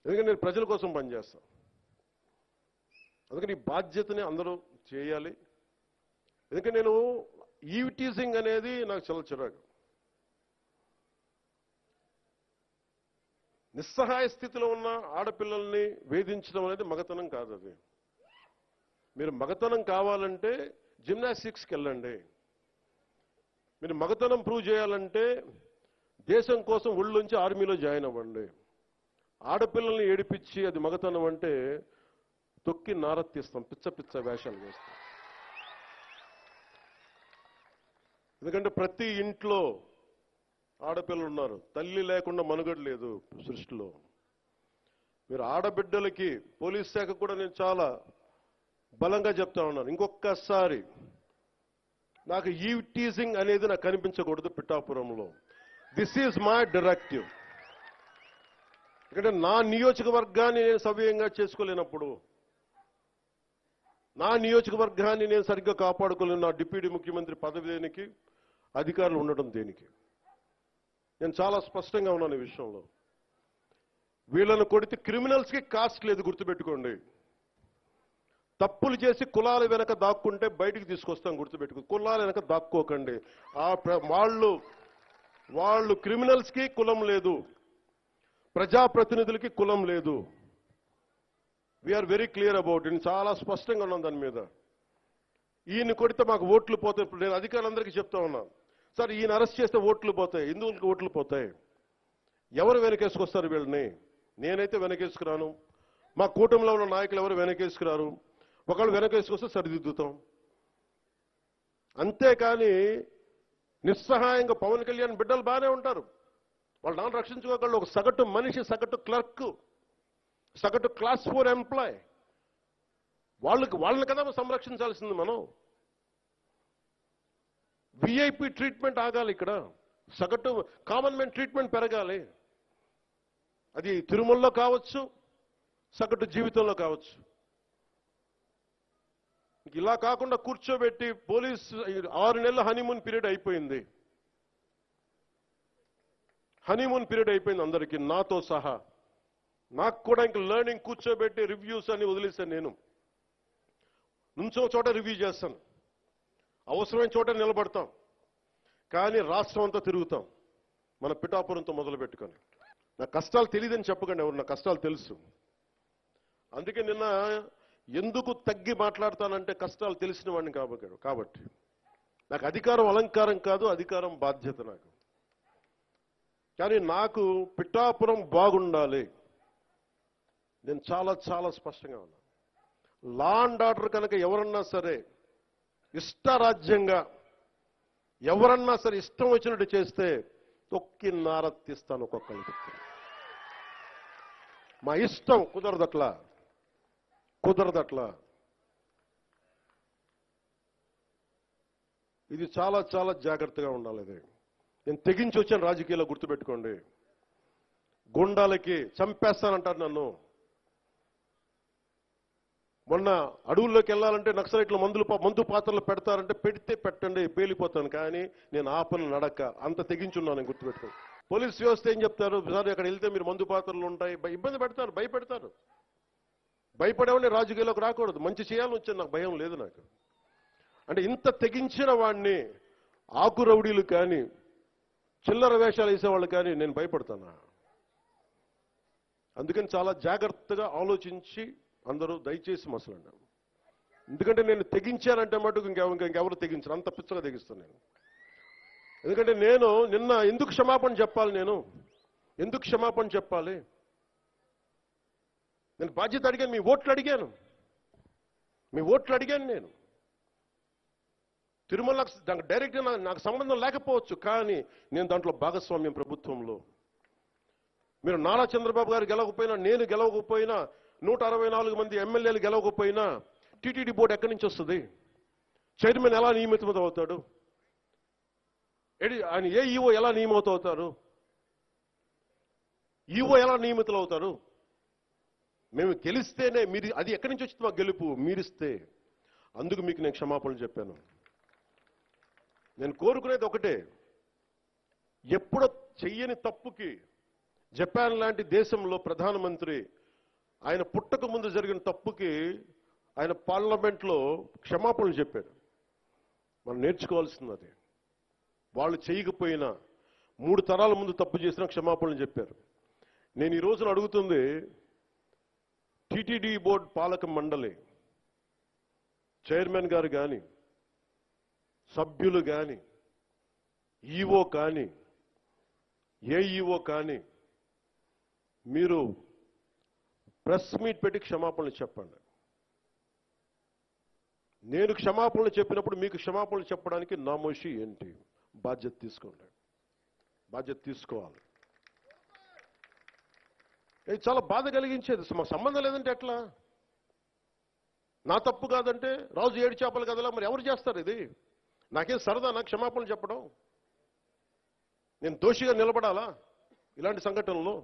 ఎందుకంటే నేను ప్రజల కోసం పనిచేస్తాను. అందుకని ఈ బాధ్యతని అందరూ చేయాలి. ఎందుకంటే నేను ఈవ్ టీజింగ్ అనేది నాకు చాలా చిరాకు. నిస్సహాయ స్థితిలో ఉన్న ఆడపిల్లల్ని వేధించడం అనేది మగతనం కాదు. అది మీరు మగతనం కావాలంటే జిమ్నాస్టిక్స్కి వెళ్ళండి. మీరు మగతనం ప్రూవ్ చేయాలంటే దేశం కోసం ఒళ్ళుంచి ఆర్మీలో జాయిన్ అవ్వండి. ఆడపిల్లల్ని ఏడిపించి అది మగతనం అంటే తొక్కి నారత్తిస్తాం, పిచ్చ పిచ్చ వేషాలు వేస్తాం. ఎందుకంటే ప్రతి ఇంట్లో ఆడపిల్లలు ఉన్నారు. తల్లి లేకుండా మనుగడ లేదు సృష్టిలో. మీరు ఆడబిడ్డలకి పోలీస్ శాఖ కూడా నేను చాలా బలంగా చెప్తా ఉన్నాను. ఇంకొకసారి నాకు ఈవ్ టీజింగ్ అనేది నాకు కనిపించకూడదు పిఠాపురంలో. This is my directive. ఎందుకంటే నా నియోజకవర్గాన్ని నేను సవ్యంగా చేసుకోలేనప్పుడు, నా నియోజకవర్గాన్ని నేను సరిగ్గా కాపాడుకోలేను, నా డిప్యూటీ ముఖ్యమంత్రి పదవి దేనికి, అధికారులు ఉండడం దేనికి? నేను చాలా స్పష్టంగా ఉన్నాను ఈ విషయంలో. వీళ్ళను కొడితే క్రిమినల్స్కి కాస్ట్ లేదు, గుర్తుపెట్టుకోండి. తప్పులు చేసి కులాల వెనక దాక్కుంటే బయటికి తీసుకొస్తాం, గుర్తుపెట్టుకో. కులాల వెనక దాక్కోకండి. వాళ్ళు క్రిమినల్స్కి కులం లేదు, ప్రజాప్రతినిధులకి కులం లేదు. We're very clear about it. చాలా స్పష్టంగా ఉన్నాం దాని మీద. ఈయన కొడితే మాకు ఓట్లు పోతాయి. ఇప్పుడు నేను అధికారులందరికీ చెప్తా ఉన్నాను, సార్ ఈయన అరెస్ట్ చేస్తే ఓట్లు పోతాయి. హిందువులకి ఓట్లు పోతాయి. ఎవరు వెనకేసుకొస్తారు వీళ్ళని? నేనైతే వెనకేసుకురాను. మా కూటమిలో ఉన్న నాయకులు ఎవరు వెనకేసుకురారు. ఒకళ్ళు వెనకేసుకొస్తే సరిదిద్దుతాం. అంతేకాని నిస్సహాయంగా పవన్ కళ్యాణ్ బిడ్డలు బాగానే ఉంటారు, వాళ్ళు నాన్న రక్షించుకోగలరు. ఒక సగటు మనిషి, సగటు క్లర్క్, సగటు క్లాస్ 4 ఎంప్లాయ్, వాళ్ళని కదా సంరక్షించాల్సింది మనం. విఐపి ట్రీట్మెంట్ ఆగాలి ఇక్కడ. సగటు కామన్ మ్యాన్ ట్రీట్మెంట్ పెరగాలి. అది తిరుమలలో కావచ్చు, సగటు జీవితంలో కావచ్చు. ఇలా కాకుండా కూర్చోబెట్టి పోలీస్ 6 నెలల హనీమూన్ పీరియడ్ అయిపోయింది. హనీమూన్ పీరియడ్ అయిపోయింది అందరికీ, నాతో సహా. నాకు కూడా ఇంక లెర్నింగ్ కూర్చోబెట్టి రివ్యూస్ అని వదిలేశాను. నేను నుంచో చోట రివ్యూ చేస్తాను, అవసరమైన చోట నిలబడతాం, కానీ రాష్ట్రం అంతా తిరుగుతాం మన పిఠాపురంతో మొదలు పెట్టుకొని. నా కష్టాలు తెలియదని చెప్పకండి ఎవరు, నా కష్టాలు తెలుసు. అందుకే నిన్న ఎందుకు తగ్గి మాట్లాడతానంటే కష్టాలు తెలిసిన వాడిని కాబట్టి. నాకు అధికారం అలంకారం కాదు, అధికారం బాధ్యత నాకు. కానీ నాకు పిఠాపురం బాగుండాలి. నేను చాలా చాలా స్పష్టంగా ఉన్నాను. లా అండ్ ఆర్డర్ కనుక ఎవరన్నా సరే ఇష్టరాజ్యంగా, ఎవరన్నా సరే ఇష్టం వచ్చినట్టు చేస్తే తొక్కి నారత్తిస్తాను ఒక్కొక్కరికి. మా ఇష్టం కుదరదట్లా. ఇది చాలా చాలా జాగ్రత్తగా ఉండాలి. ఇది నేను తెగించి వచ్చాను రాజకీయాల్లో, గుర్తుపెట్టుకోండి. గుండాలకి చంపేస్తానంటారు నన్ను. మొన్న అడవుల్లోకి వెళ్ళాలంటే నక్సలైట్లు మందు పాత్రలు పెడతారంటే పెడితే పెట్టండి, పేలిపోతాను, కానీ నేను ఆపను నడక. అంత తెగించున్నాను, గుర్తుపెట్టుకోండి. పోలీస్ వ్యవస్థ ఏం చెప్తారు, సార్ అక్కడ వెళ్తే మీరు మందు పాత్రలు ఉంటాయి, ఇబ్బంది పెడతారు, భయపెడతారు. భయపడేవాడిని రాజకీయాల్లోకి రాకూడదు. మంచి చేయాలని వచ్చాను, నాకు భయం లేదు నాకు. అంటే ఇంత తెగించిన వాడిని ఆకు రౌడీలు కానీ, చిల్లర వేషాలు వేసేవాళ్ళు కానీ నేను భయపడతానా? అందుకని చాలా జాగ్రత్తగా ఆలోచించి అందరూ దయచేసి మసలండి. ఎందుకంటే నేను తెగించానంటే మటుకు ఇంకెవరు తెగించరు, అంత పిచ్చగా తెగిస్తాను నేను. ఎందుకంటే నేను నిన్న ఎందుకు క్షమాపణ చెప్పాలి? ఎందుకు క్షమాపణ చెప్పాలి? నేను బాధ్యత అడిగాను, మీ ఓట్లు అడిగాను నేను. తిరుమల డైరెక్ట్గా నాకు సంబంధం లేకపోవచ్చు, కానీ నేను దాంట్లో భాగస్వామ్యం ప్రభుత్వంలో. మీరు నారా చంద్రబాబు గారు గెలవకపోయినా, నేను గెలవకపోయినా, 164 మంది ఎమ్మెల్యేలు గెలవకపోయినా టీటీడీ బోర్డు ఎక్కడి నుంచి వస్తుంది? చైర్మన్ ఎలా నియమితం అవుతాడు? ఆయన ఈఓ ఎలా నియమితం అవుతారు? ఈఓ ఎలా నియమితులు అవుతారు? మేము గెలిస్తేనే మీరు, అది ఎక్కడి నుంచి వచ్చింది మా గెలుపు? మీరిస్తే. అందుకు మీకు నేను క్షమాపణలు చెప్పాను. నేను కోరుకునేది ఒకటే, ఎప్పుడో చెయ్యని తప్పుకి జపాన్ లాంటి దేశంలో ప్రధానమంత్రి ఆయన పుట్టక ముందు జరిగిన తప్పుకి ఆయన పార్లమెంట్లో క్షమాపణలు చెప్పాడు. మనం నేర్చుకోవాల్సింది అది. వాళ్ళు చేయకపోయినా 3 తరాల ముందు తప్పు చేసినా క్షమాపణలు చెప్పారు. నేను ఈ రోజున అడుగుతుంది టీటీడీ బోర్డు పాలక మండలి చైర్మన్ గారు కానీ, సభ్యులు కానీ, ఈఓ కానీ, ఏఈఓ కానీ, మీరు ప్రెస్ మీట్ పెట్టి క్షమాపణలు చెప్పండి. నేను క్షమాపణలు చెప్పినప్పుడు మీకు క్షమాపణలు చెప్పడానికి నామోషి ఏంటి? బాధ్యత తీసుకోండి, బాధ్యత తీసుకోవాలి. ఇది చాలా బాధ కలిగించేది. మాకు సంబంధం లేదంటే ఎట్లా? నా తప్పు కాదంటే రాజు 7 చేపలు కదలా, మరి ఎవరు చేస్తారు ఇది? నాకేం సరదా నాకు క్షమాపణలు చెప్పడం? నేను దోషిగా నిలబడాలా ఇలాంటి సంఘటనలో?